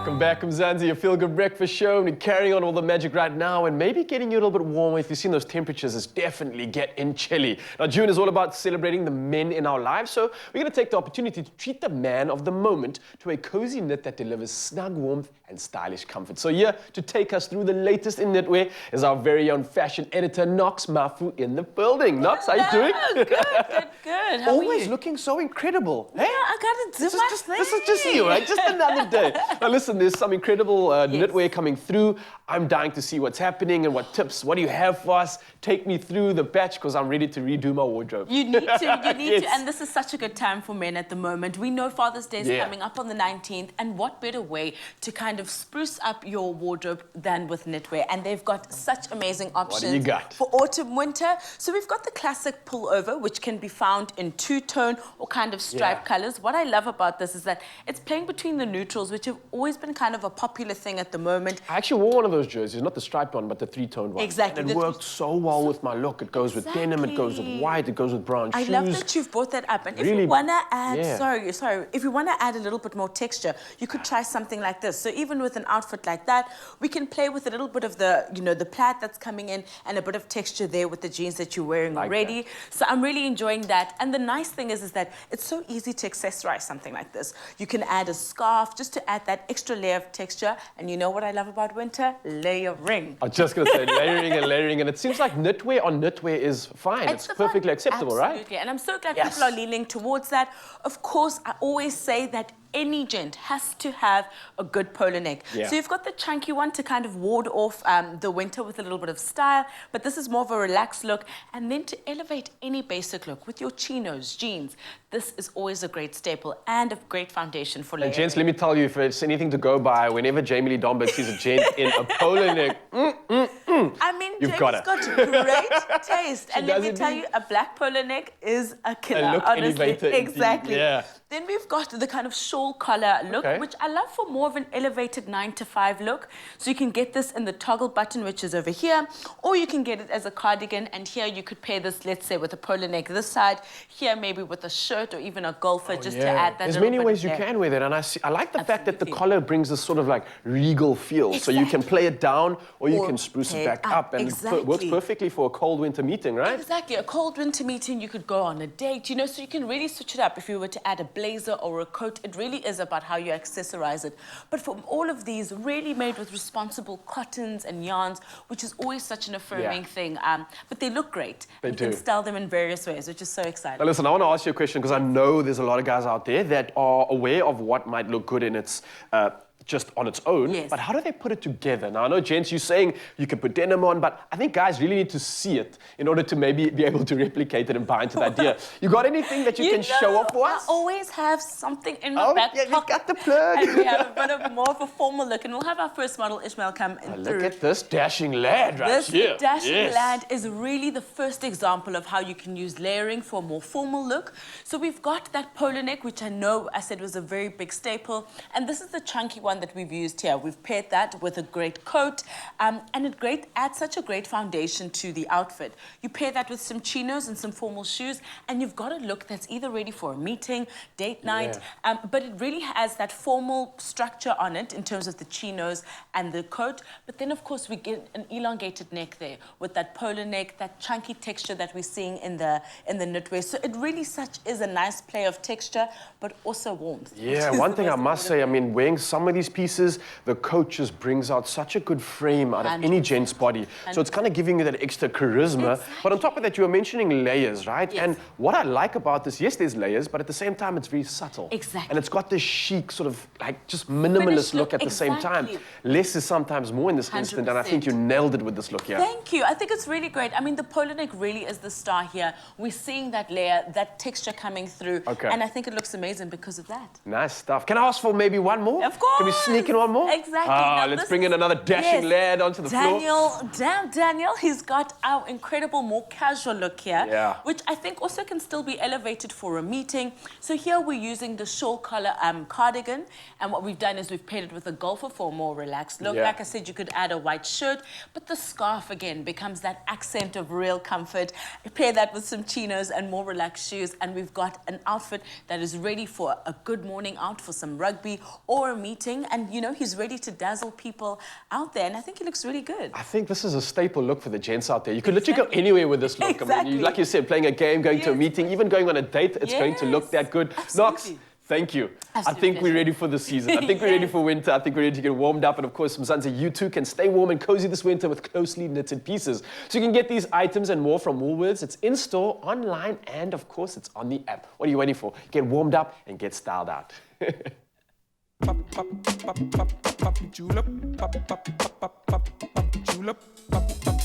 Welcome back, Mzansi, your feel-good breakfast show. We're carrying on all the magic right now and maybe getting you a little bit warmer. If you've seen those temperatures, it's definitely getting chilly. Now, June is all about celebrating the men in our lives, so we're going to take the opportunity to treat the man of the moment to a cozy knit that delivers snug warmth and stylish comfort. So here to take us through the latest in knitwear is our very own fashion editor, Knox Mafu, in the building. Knox, how you doing? Good. How Always are you? looking so incredible. Hey? Yeah, I gotta do my thing. This is just you, right? Just another day. Now listen, there's some incredible knitwear coming through. I'm dying to see what's happening and what tips. What do you have for us? Take me through the batch because I'm ready to redo my wardrobe. You need to, Yes. and this is such a good time for men at the moment. We know Father's Day is coming up on the 19th, and what better way to kind of spruce up your wardrobe than with knitwear? And they've got such amazing options What do you got? for autumn, winter. So we've got the classic pullover, which can be found in two-tone or kind of striped colors. What I love about this is that it's playing between the neutrals, which have always been kind of a popular thing at the moment. I actually wore one of those jerseys, not the striped one, but the three-toned one. Exactly. And it worked so well with my look. It goes with denim, it goes with white, it goes with brown shoes. I love that you've brought that up. And if Really, you want to add, yeah. if you want to add a little bit more texture, you could try something like this. So even with an outfit like that, we can play with a little bit of the, the plaid that's coming in and a bit of texture there with the jeans that you're wearing already. So I'm really enjoying that. And the nice thing is that it's so easy to accessorize something like this. You can add a scarf just to add that extra layer of texture. And you know what I love about winter? Layering. I was just going to say layering, and it seems like knitwear on knitwear is fine. It's perfectly acceptable, right? Absolutely, and I'm so glad people are leaning towards that. Of course, I always say that any gent has to have a good polo neck. Yeah. So you've got the chunky one to kind of ward off the winter with a little bit of style, but this is more of a relaxed look. And then to elevate any basic look with your chinos, jeans, this is always a great staple and a great foundation for layering. And gents, let me tell you, if it's anything to go by, whenever Jamie Lee Domberg sees a gent in a polo neck, I mean, You've Jamie's got great taste. And let me tell you, a black polo neck is a killer, A look honestly. elevator indeed, Exactly. yeah. Then we've got the kind of shawl collar look, which I love for more of an elevated 9-to-5 look. So you can get this in the toggle button, which is over here, or you can get it as a cardigan. And here you could pair this, let's say, with a polo neck this side, here maybe with a shirt or even a golfer, just to add that. There's many ways you can wear that, and I like the fact that the collar brings this sort of like regal feel. So you can play it down, or you can spruce it back up, and it works perfectly for a cold winter meeting, right? Exactly. A cold winter meeting, you could go on a date, so you can really switch it up. If you were to add a blazer or a coat, it really is about how you accessorize it. But for all of these, really made with responsible cottons and yarns, which is always such an affirming thing. But they look great. You can style them in various ways, which is so exciting. Now listen, I want to ask you a question because I know there's a lot of guys out there that are aware of what might look good in its just on its own, but how do they put it together? Now, I know, gents, you're saying you can put denim on, but I think guys really need to see it in order to maybe be able to replicate it and buy into the idea. You got anything that you can show off for us? I always have something in my back pocket. You got the plug. And we have a bit of more of a formal look, and we'll have our first model, Ishmael, come in through. Look at this dashing lad right here. This dashing lad is really the first example of how you can use layering for a more formal look. So we've got that polo neck, which I know I said was a very big staple, and this is the chunky one that we've used here. We've paired that with a great coat, and it adds such a great foundation to the outfit. You pair that with some chinos and some formal shoes, and you've got a look that's either ready for a meeting, date night, but it really has that formal structure on it in terms of the chinos and the coat. But then, of course, we get an elongated neck there with that polo neck, that chunky texture that we're seeing in the knitwear. So it really is a nice play of texture, but also warmth. Yeah, one thing I must say, I mean, wearing some of these pieces, the coat just brings out such a good frame out of any gent's body. So it's kind of giving you that extra charisma. But on top of that, you were mentioning layers, right? And what I like about this, yes, there's layers, but at the same time, it's very subtle. Exactly. And it's got this chic sort of like just minimalist look at the same time. Less is sometimes more in this instant, and I think you nailed it with this look here. Thank you. I think it's really great. I mean, the polo neck really is the star here. We're seeing that layer, that texture coming through, and I think it looks amazing because of that. Nice stuff. Can I ask for maybe one more? Of course. Can we sneak in one more? Exactly. Let's bring in another dashing lad onto the floor. Daniel, he's got our incredible, more casual look here, which I think also can still be elevated for a meeting. So here we're using the shawl collar cardigan, and what we've done is we've paired it with a golfer for a more relaxed look. Like I said, you could add a white shirt, but the scarf again becomes that accent of real comfort. Pair that with some chinos and more relaxed shoes, and we've got an outfit that is ready for a good morning out for some rugby or a meeting. and you know, he's ready to dazzle people out there, and I think he looks really good. I think this is a staple look for the gents out there. You could literally go anywhere with this look. I mean, Exactly. like you said, playing a game, going to a meeting, even going on a date, it's going to look that good. Knox, Absolutely. thank you. Absolute I think we're pleasure. ready for the season. I think we're ready for winter. I think we're ready to get warmed up. And of course, Mzansi, you too can stay warm and cozy this winter with closely knitted pieces. So you can get these items and more from Woolworths. It's in store, online, and of course, it's on the app. What are you waiting for? Get warmed up and get styled out. Pop, pop, pop, pop, pop, julep. Pop, pop, pop, pop, pop, pop, julep. Pop, pop.